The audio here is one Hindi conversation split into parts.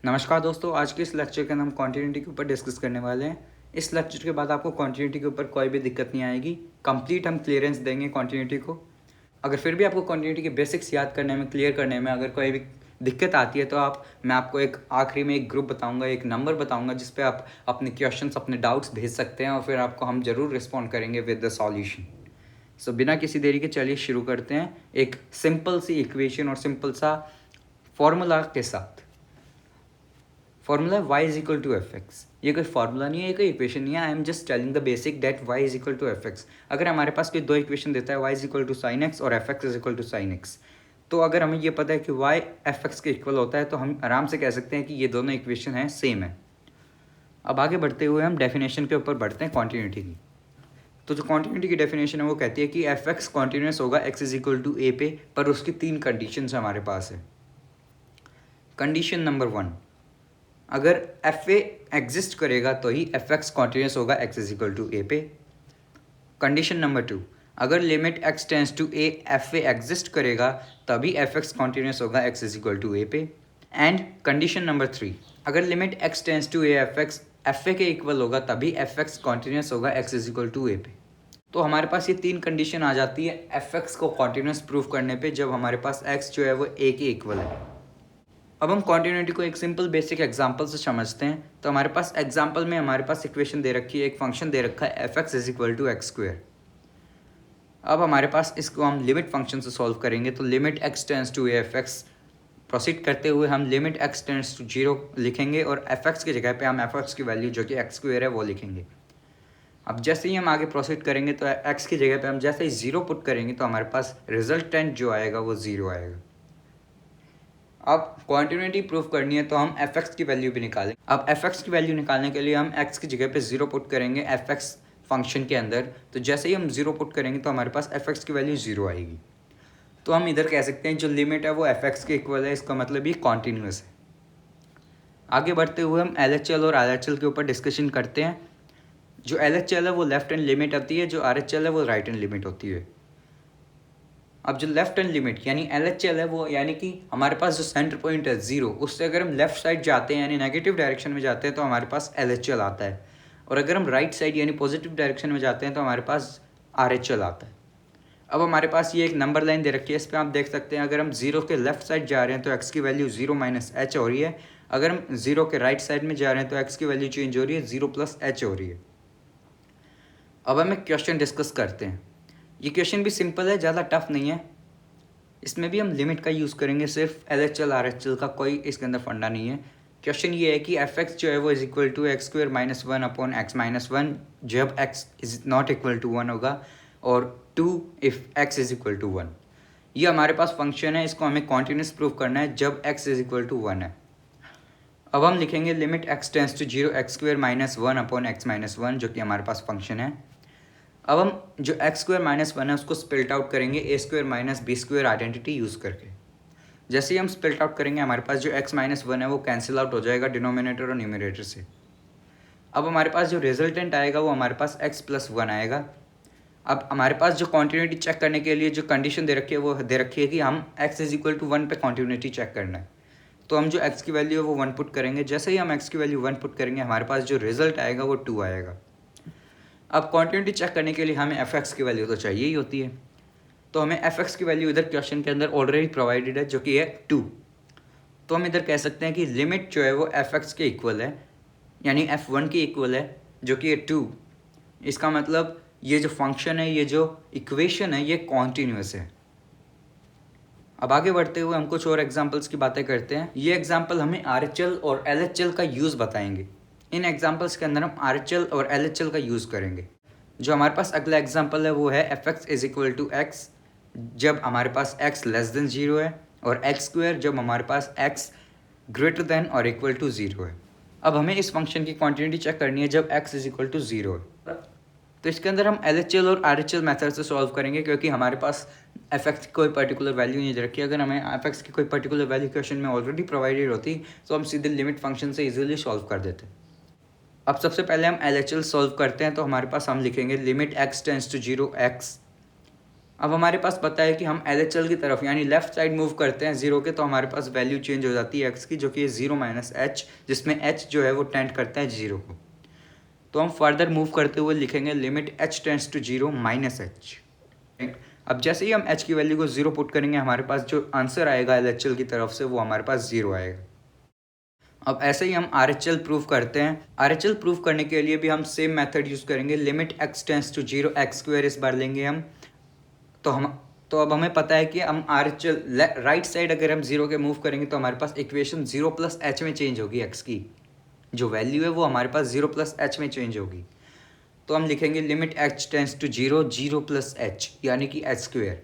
नमस्कार दोस्तों, आज के इस लेक्चर के अंदर हम कॉन्टिन्यूटी के ऊपर डिस्कस करने वाले हैं। इस लेक्चर के बाद आपको कॉन्टिन्यूटी के ऊपर कोई भी दिक्कत नहीं आएगी। कंप्लीट हम क्लियरेंस देंगे कॉन्टिन्यूटी को। अगर फिर भी आपको कॉन्टिन्यूटी के बेसिक्स याद करने में, क्लियर करने में अगर कोई भी दिक्कत आती है तो मैं आपको एक आखिरी में एक ग्रुप बताऊंगा, एक नंबर बताऊंगा जिस पे आप अपने क्वेश्चंस, अपने डाउट्स भेज सकते हैं और फिर आपको हम ज़रूर रिस्पॉन्ड करेंगे विद द सॉल्यूशन। सो बिना किसी देरी के चलिए शुरू करते हैं एक सिंपल सी इक्वेशन और सिंपल सा फॉर्मूला के साथ। Formula y is equal to F x. ये कोई फार्मूला नहीं है, ये कोई इक्वेशन नहीं है। I am just telling the basic that y is equal to F X. अगर हमारे पास कोई दो इक्वेशन देता है y is equal to sine X और F x is equal to sine X, तो अगर हमें ये पता है कि y एफ एक्स के इक्वल होता है तो हम आराम से कह सकते हैं कि ये दोनों इक्वेशन हैं, सेम है। अब आगे बढ़ते हुए हम डेफिनेशन के ऊपर बढ़ते हैं कॉन्टिन्यूटी की। तो जो कॉन्टिन्यूटी की डेफिनेशन है वो कहती है कि एफ एक्स कॉन्टिन्यूस होगा x is equal to a पे, पर उसकी तीन कंडीशन हमारे पास है। कंडीशन नंबर 1, अगर एफ ए एग्जिस्ट करेगा तो ही एफ एक्स कॉन्टिन्यूस होगा x is equal to a पे। कंडीशन नंबर 2, अगर limit x tends to a f a exist करेगा तभी एफ एक्स कॉन्टिन्यूस होगा x is equal to a पे। एंड कंडीशन नंबर 3, अगर limit x tends to a f a के इक्वल होगा तभी एफ एक्स कॉन्टिन्यूस होगा x is equal to a पे। तो हमारे पास ये तीन कंडीशन आ जाती है एफ एक्स को कॉन्टिन्यूस प्रूव करने पे, जब हमारे पास x जो है वो a के इक्वल है। अब हम कॉन्टिन्यूटी को एक सिंपल बेसिक एग्जांपल से समझते हैं। तो हमारे पास एग्जांपल में हमारे पास इक्वेशन दे रखी है, एक फंक्शन दे रखा है f x is equal to x square. अब हमारे पास इसको हम लिमिट फंक्शन से सॉल्व करेंगे। तो limit x tends to F x proceed करते हुए हम लिमिट एक्स टेंस टू 0 लिखेंगे और एफ एक्स की जगह पे हम एफ एक्स की वैल्यू जो कि एक्स स्क्वेयर है वो लिखेंगे। अब जैसे ही हम आगे प्रोसीड करेंगे तो एक्स की जगह पे हम जैसे ही 0 पुट करेंगे तो हमारे पास रिजल्टेंट जो आएगा वो 0 आएगा। अब क्वांटिटी प्रूफ करनी है तो हम एफ एक्स की वैल्यू भी निकालें। अब एफ एक्स की वैल्यू निकालने के लिए हम एक्स की जगह पे 0 पुट करेंगे एफ एक्स फंक्शन के अंदर। तो जैसे ही हम 0 पुट करेंगे तो हमारे पास एफ एक्स की वैल्यू 0 आएगी। तो हम इधर कह सकते हैं जो लिमिट है वो एफ एक्स के इक्वल है, इसका मतलब ये कॉन्टीन्यूस है। आगे बढ़ते हुए हम एल एच एल और आर एच एल के ऊपर डिस्कशन करते हैं। जो एल एच एल है वो लेफ्ट हैंड लिमिट होती है, जो आर एच एल है वो राइट हैंड लिमिट होती है। अब जो लेफ्ट हैंड लिमिट यानी एल एच एल है वो यानी कि हमारे पास जो सेंटर पॉइंट है 0, उससे अगर हम लेफ्ट साइड जाते हैं यानी नेगेटिव डायरेक्शन में जाते हैं तो हमारे पास एल एच एल आता है, और अगर हम राइट साइड यानी पॉजिटिव डायरेक्शन में जाते हैं तो हमारे पास आर एच एल आता है। अब हमारे पास ये एक नंबर लाइन दे रखी है, इस पर आप देख सकते हैं अगर हम 0 के लेफ्ट साइड जा रहे हैं तो x की वैल्यू 0 माइनस एच हो रही है, अगर हम 0 के राइट साइड में जा रहे हैं तो x की वैल्यू चेंज हो रही है, 0 प्लस एच हो रही है। अब हम एक क्वेश्चन डिस्कस करते हैं। ये क्वेश्चन भी सिंपल है, ज़्यादा टफ नहीं है। इसमें भी हम लिमिट का यूज़ करेंगे, सिर्फ L H L R H L का कोई इसके अंदर फंडा नहीं है। क्वेश्चन ये है कि एफ एक्स जो है वो is equal to x square minus 1 upon x minus 1 जब x is not equal to 1 होगा, और 2 if x is equal to 1। ये हमारे पास फंक्शन है, इसको हमें कॉन्टिन्यूस प्रूव करना है जब x इज इक्वल टू 1 है। अब हम लिखेंगे limit x tends to 0 x square minus 1 upon x minus 1 जो कि हमारे पास फंक्शन है। अब हम जो एक्स स्क्वेयर माइनस 1 है उसको स्प्लिट आउट करेंगे A square minus B square identity use करके। जैसे ही हम स्प्लिट आउट करेंगे हमारे पास जो x माइनस 1 है वो कैंसिल आउट हो जाएगा डिनोमिनेटर और न्यूमरेटर से। अब हमारे पास जो रिजल्टेंट आएगा वो हमारे पास x प्लस 1 आएगा। अब हमारे पास जो कॉन्टिन्यूटी चेक करने के लिए जो कंडीशन दे रखी है वो दे रखी है कि हम x इज इक्वल टू 1 पे कॉन्टिन्यूटी चेक करना है। तो हम जो x की वैल्यू है वो 1 पुट करेंगे। जैसे ही हम x की वैल्यू 1 पुट करेंगे हमारे पास जो रिजल्ट आएगा वो 2 आएगा। अब कॉन्टिन्यूटी चेक करने के लिए हमें एफ एक्स की वैल्यू तो चाहिए ही होती है, तो हमें एफ एक्स की वैल्यू इधर क्वेश्चन के अंदर ऑलरेडी प्रोवाइडेड है जो कि है 2। तो हम इधर कह सकते हैं कि लिमिट जो है वो एफ एक्स के इक्वल है, यानी f1 के इक्वल है जो कि है 2। इसका मतलब ये जो फंक्शन है, ये जो इक्वेशन है, ये कॉन्टीन्यूअस है। अब आगे बढ़ते हुए हम कुछ और एग्जांपल्स की बातें करते हैं। ये एग्जांपल हमें RHL और LHL का यूज़ बताएंगे। इन एग्जांपल्स के अंदर हम RHL और LHL का यूज़ करेंगे। जो हमारे पास अगला एग्जांपल है वो है f x is equal to x जब हमारे पास x लेस देन 0 है, और एक्स स्क्वेयर जब हमारे पास x ग्रेटर देन और इक्वल टू 0 है। अब हमें इस फंक्शन की क्वांटिटी चेक करनी है जब x इज इक्वल टू 0 है। तो इसके अंदर हम LHL और RHL मेथड से सॉल्व करेंगे, क्योंकि हमारे पास एफ एक्स की कोई पर्टिकुलर वैल्यू नहीं दे रखी है। अगर हमें एफ एक्स की कोई पर्टिकुलर वैल्यू क्वेश्चन में ऑलरेडी प्रोवाइडेड होती तो हम सीधे लिमिट फंक्शन से इजीली सॉल्व कर देते। अब सबसे पहले हम LHL सॉल्व करते हैं। तो हमारे पास हम लिखेंगे limit x tends to 0 x अब हमारे पास पता है कि हम LHL की तरफ यानी लेफ्ट साइड मूव करते हैं 0 के, तो हमारे पास वैल्यू चेंज हो जाती है x की, जो कि 0 माइनस h, जिसमें h जो है वो टेंड करता है 0 को। तो हम फर्दर मूव करते हुए लिखेंगे limit h tends to 0 minus h। अब जैसे ही हम h की वैल्यू को 0 पुट करेंगे, हमारे पास जो आंसर आएगा LHL की तरफ से वो हमारे पास 0 आएगा। अब ऐसे ही हम RHL प्रूव करते हैं। RHL प्रूव करने के लिए भी हम सेम मेथड यूज़ करेंगे, limit x tends to 0 x square इस बार लेंगे हम। तो अब हमें पता है कि हम RHL राइट साइड अगर हम 0 के मूव करेंगे तो हमारे पास इक्वेशन 0 प्लस h में चेंज होगी, x की जो वैल्यू है वो हमारे पास 0 प्लस h में चेंज होगी। तो हम लिखेंगे limit h tends to 0 0 plus h यानी कि h स्क्वायर।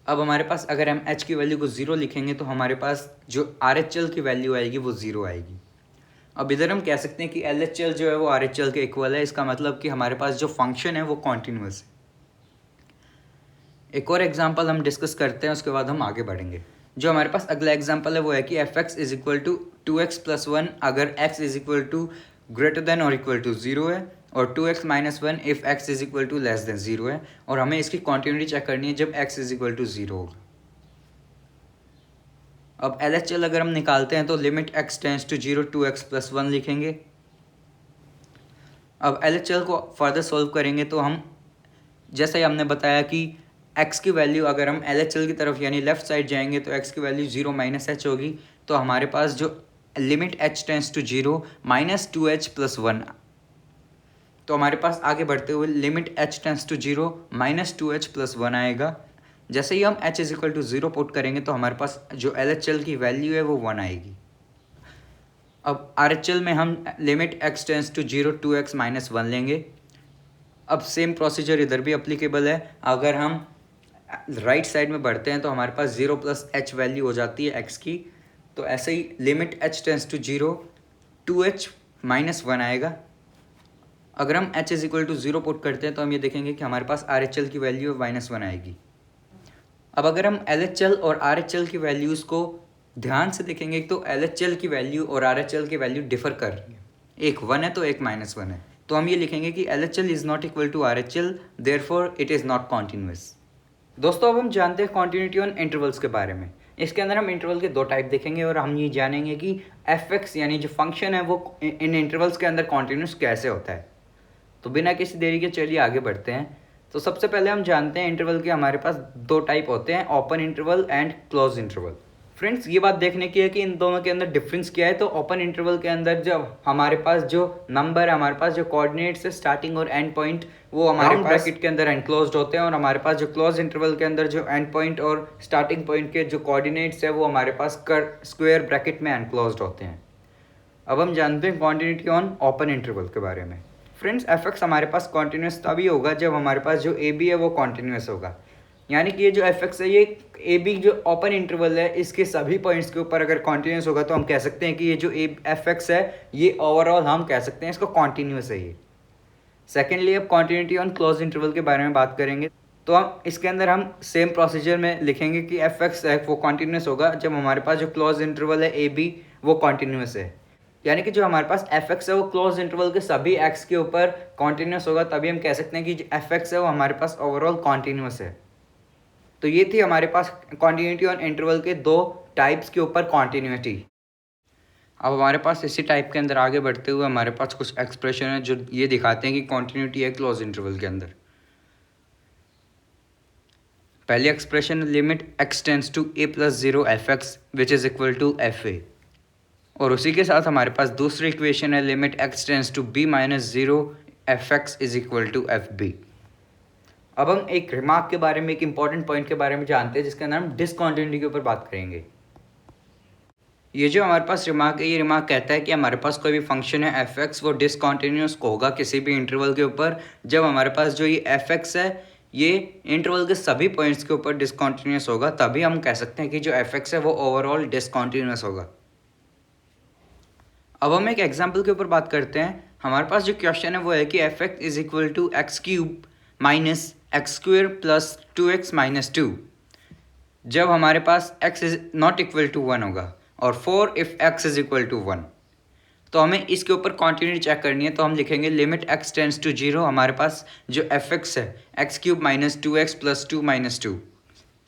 अब हमारे पास अगर हम h की वैल्यू को 0 लिखेंगे तो हमारे पास जो RHL की वैल्यू आएगी वो 0 आएगी। अब इधर हम कह सकते हैं कि LHL जो है वो RHL के इक्वल है, इसका मतलब कि हमारे पास जो फंक्शन है वो कॉन्टिन्यूस है। एक और एग्जांपल हम डिस्कस करते हैं, उसके बाद हम आगे बढ़ेंगे। जो हमारे पास अगला एग्जांपल है वो है कि fx is equal to 2x plus 1 अगर x is equal to greater than और इक्वल टू 0 है, और 2x minus 1 if x is equal to less than 0 है, और हमें इसकी कॉन्टिन्यूटी चेक करनी है जब x इज इक्वल टू 0 होगा। अब LHL अगर हम निकालते हैं तो limit x tends to 0 2x plus 1 लिखेंगे। अब LHL को फर्दर सॉल्व करेंगे तो हम जैसे ही हमने बताया कि x की वैल्यू अगर हम LHL की तरफ यानी लेफ्ट साइड जाएंगे तो x की वैल्यू 0 माइनस h होगी। तो हमारे पास जो limit h tends to 0 minus 2h plus 1, तो हमारे पास आगे बढ़ते हुए limit h tends to 0 minus 2h plus 1 आएगा। जैसे ही हम h is equal to 0 put करेंगे तो हमारे पास जो LHL की वैल्यू है वो 1 आएगी। अब RHL में हम limit x tends to 0 2x minus 1 लेंगे। अब सेम प्रोसीजर इधर भी अप्लीकेबल है। अगर हम राइट साइड में बढ़ते हैं तो हमारे पास 0 प्लस h वैल्यू हो जाती है x की। तो ऐसे ही limit h tends to 0 2h minus 1 आएगा। अगर हम h is equal to 0 put करते हैं तो हम ये देखेंगे कि हमारे पास RHL की वैल्यू माइनस 1 आएगी। अब अगर हम LHL और RHL की वैल्यूज़ को ध्यान से देखेंगे तो LHL की वैल्यू और RHL की वैल्यू डिफर कर रही है, एक 1 है तो एक माइनस 1 है। तो हम ये लिखेंगे कि LHL is not equal to RHL, therefore it is not continuous. दोस्तों अब हम जानते हैं कॉन्टिन्यूटी ऑन इंटरवल्स के बारे में। इसके अंदर हम इंटरवल के 2 टाइप देखेंगे और हम ये जानेंगे कि fx यानी जो फंक्शन है वो इन इंटरवल्स के अंदर कॉन्टिन्यूस कैसे होता है। तो बिना किसी देरी के चलिए आगे बढ़ते हैं। तो सबसे पहले हम जानते हैं इंटरवल के हमारे पास 2 टाइप होते हैं, open interval and close interval. Friends ये बात देखने की है कि इन दोनों के अंदर डिफरेंस क्या है। तो ओपन इंटरवल के अंदर जब हमारे पास जो नंबर है, हमारे पास जो कोऑर्डिनेट्स है स्टार्टिंग और एंड पॉइंट, वो हमारे ब्रैकेट के अंदर एनक्लोज्ड होते हैं, और हमारे पास जो क्लोज इंटरवल के अंदर जो एंड पॉइंट और स्टार्टिंग पॉइंट के जो कोऑर्डिनेट्स है वो हमारे पास स्क्वायर ब्रैकेट में एनक्लोज्ड होते हैं। अब हम जानते हैं कॉन्टिन्यूटी ऑन ओपन इंटरवल के बारे में। फ्रेंड्स fx हमारे पास कॉन्टिन्यूस तभी होगा जब हमारे पास जो AB है वो कॉन्टिन्यूस होगा। यानी कि ये जो fx है, ये AB जो ओपन इंटरवल है इसके सभी पॉइंट्स के ऊपर अगर कॉन्टिन्यूस होगा तो हम कह सकते हैं कि ये जो fx है ये ओवरऑल हम कह सकते हैं इसको कॉन्टिन्यूस है ये। सेकेंडली अब कॉन्टिन्यूटी ऑन क्लोज इंटरवल के बारे में बात करेंगे। तो हम इसके अंदर हम सेम प्रोसीजर में लिखेंगे कि fx है वो कॉन्टिन्यूस होगा जब हमारे पास जो क्लोज इंटरवल है AB वो कॉन्टिन्यूस है। यानी कि जो हमारे पास fx है वो क्लोज इंटरवल के सभी x के ऊपर कॉन्टिन्यूस होगा, तभी हम कह सकते हैं कि जो fx है वो हमारे पास ओवरऑल कॉन्टिन्यूस है। तो ये थी हमारे पास कॉन्टिन्यूटी ऑन इंटरवल के 2 टाइप्स के ऊपर कॉन्टिन्यूटी। अब हमारे पास इसी टाइप के अंदर आगे बढ़ते हुए हमारे पास कुछ एक्सप्रेशन है जो ये दिखाते हैं कि कॉन्टिन्यूटी है क्लोज इंटरवल के अंदर। पहली expression limit x tends to a plus 0 fx which is equal to fa, और उसी के साथ हमारे पास दूसरी इक्वेशन है limit x tends to b minus 0 fx is equal to fb। अब हम एक रिमार्क के बारे में, एक इंपॉर्टेंट पॉइंट के बारे में जानते हैं जिसका नाम डिसकॉन्टिन्यूटी के ऊपर बात करेंगे। ये जो हमारे पास रिमार्क है, ये रिमार्क कहता है कि हमारे पास कोई भी फंक्शन है fx वो डिसकॉन्टिन्यूस होगा किसी भी इंटरवल के ऊपर जब हमारे पास जो ये fx है ये इंटरवल के सभी पॉइंट्स के ऊपर डिसकॉन्टिन्यूस होगा, तभी हम कह सकते हैं कि जो fx है वो ओवरऑल डिसकॉन्टिन्यूस होगा। अब हम एक एग्जाम्पल के ऊपर बात करते हैं। हमारे पास जो क्वेश्चन है वो है कि fx is equal to x cube minus x square plus 2x minus 2 जब हमारे पास x is not equal to 1 होगा, और 4 if x is equal to 1। तो हमें इसके ऊपर कॉन्टिन्यूटी चेक करनी है, तो हम लिखेंगे लिमिट x टेंड्स टू 0। हमारे पास जो fx है x³ minus 2x plus 2 minus 2।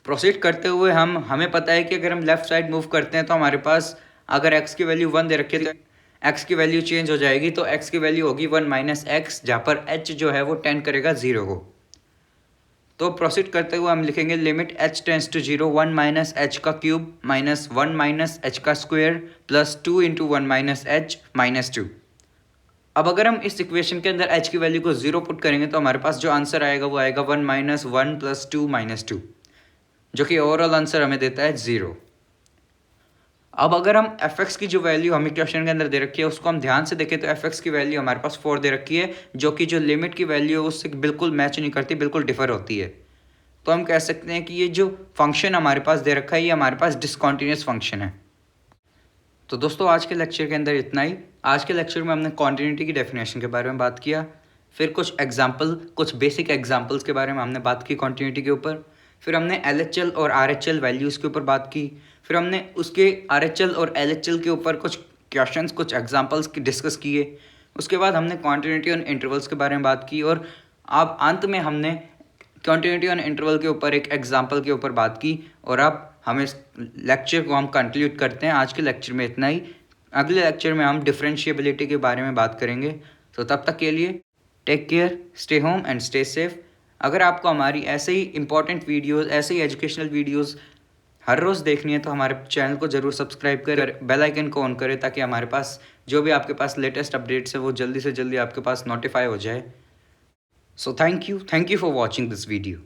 Proceed करते हुए हमें पता है कि अगर हम लेफ्ट साइड मूव करते हैं तो हमारे पास अगर x की वैल्यू 1 दे रखी है तो x की वैल्यू चेंज हो जाएगी, तो x की वैल्यू होगी 1 माइनस एक्स, जहाँ पर h जो है वो टेंड करेगा 0 को। तो प्रोसीड करते हुए हम लिखेंगे limit h tends to 0 1 minus h का क्यूब माइनस 1 माइनस एच का square plus 2 into 1 minus h minus 2। अब अगर हम इस इक्वेशन के अंदर h की वैल्यू को 0 पुट करेंगे तो हमारे पास जो आंसर आएगा वो आएगा 1 माइनस 1 प्लस 2 माइनस 2, जो कि ओवरऑल आंसर हमें देता है 0। अब अगर हम fx की जो वैल्यू हमें क्वेश्चन के अंदर दे रखी है उसको हम ध्यान से देखें तो fx की वैल्यू हमारे पास 4 दे रखी है, जो कि जो लिमिट की वैल्यू है उससे बिल्कुल मैच नहीं करती, बिल्कुल डिफर होती है। तो हम कह सकते हैं कि ये जो फंक्शन हमारे पास दे रखा है ये हमारे पास डिसकॉन्टिन्यूस फंक्शन है। तो दोस्तों आज के लेक्चर के अंदर इतना ही। आज के लेक्चर में हमने कॉन्टिन्यूटी की डेफिनेशन के बारे में बात किया, फिर कुछ बेसिक एग्जांपल्स के बारे में हमने बात की कॉन्टिन्यूटी के ऊपर, फिर हमने LHL और RHL वैल्यूज़ के ऊपर बात की, फिर हमने उसके RHL और LHL के ऊपर कुछ क्वेश्चंस कुछ एग्जांपल्स की डिस्कस किए। उसके बाद हमने कॉन्टिन्यूटी और इंटरवल्स के बारे में बात की, और अब अंत में हमने कॉन्टिन्यूटी और इंटरवल के ऊपर एक एग्जांपल के ऊपर बात की। और अब हम इस लेक्चर को हम कंक्लूड करते हैं। आज के लेक्चर में इतना ही। अगले लेक्चर में हम डिफरेंशिएबिलिटी के बारे में बात करेंगे। तो तब तक के लिए take care, stay home and stay safe. अगर आपको हमारी ऐसे ही इंपॉर्टेंट वीडियोस, ऐसे ही एजुकेशनल वीडियोस हर रोज़ देखनी है तो हमारे चैनल को ज़रूर सब्सक्राइब करें, बेल आइकन को ऑन करें, ताकि हमारे पास जो भी आपके पास लेटेस्ट अपडेट्स है वो जल्दी से जल्दी आपके पास नोटिफाई हो जाए। So thank you for watching this video.